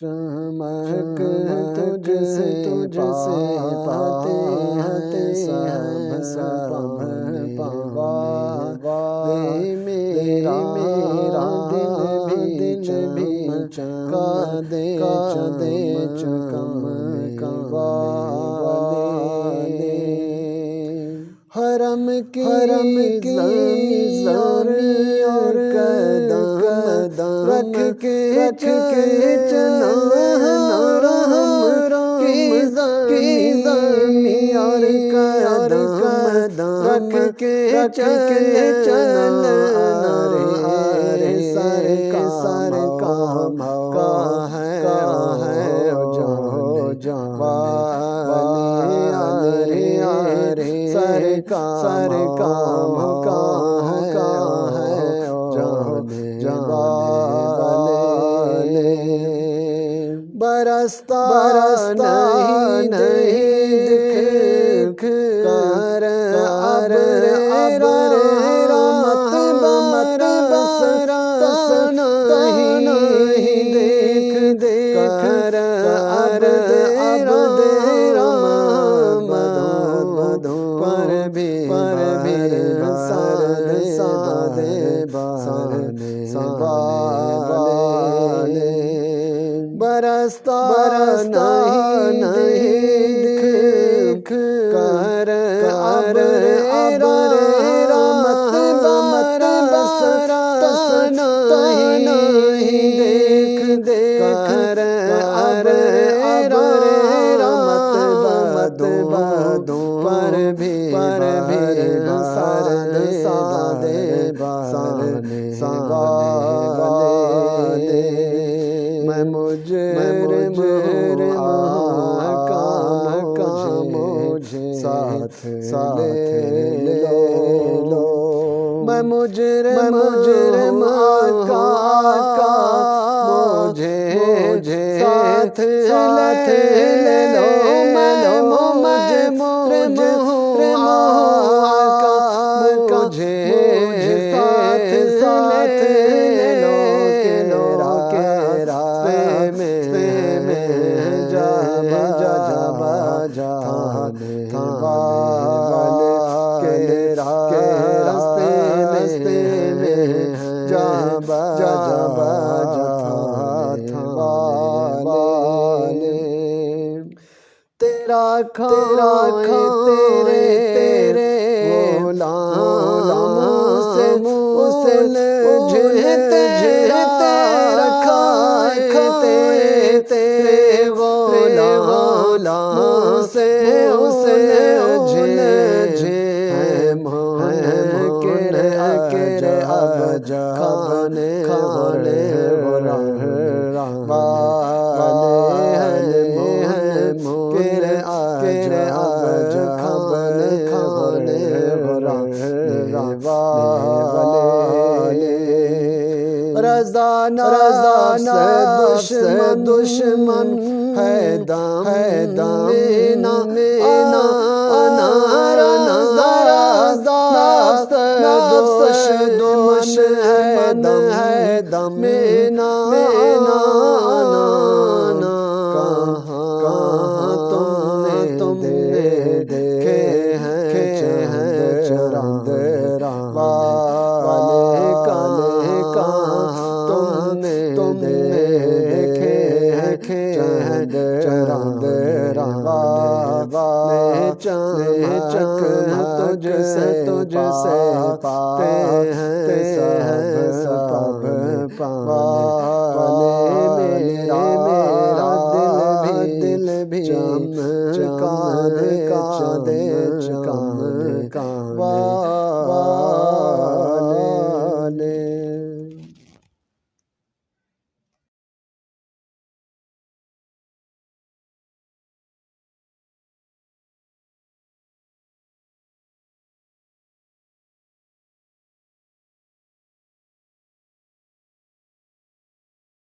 چمک تجھ سے پاتے ہیں سب پانے میرا دل بھی چمکا دے حرم کی زمین اور قدم رکھ کے چلا حرم کی زمین اور قدم رکھ کے چلا رے سر کا موقع ہے سر کا موقع ہے برستا نہیں دیکھ کر ابر رحمت برستا نہیں دیکھ کر ابر رحمت پر بھی سادے برستا نہیں دیکھ کر ابر رحمت برستا نہیں دیکھ کر ابر رحمت پر بھی سادے میں مجرم کا مجھے ساتھ لے لو میں مجرم کا مجھے ساتھ لے لو میں مجرم کا مجھے ساتھ لے لو کے راستے میں جا کے راستے میں تیرا تیرے غلام سے رکھا تیرے غلام سے کے اب کھانے رضا دشمن ہے دم دشمن ہے دم کہاں تم نے دیکھے ہیں چراغ والے کہاں تم نے دیکھے ہیں چراغ چمک تجھ سے پاتے ہیں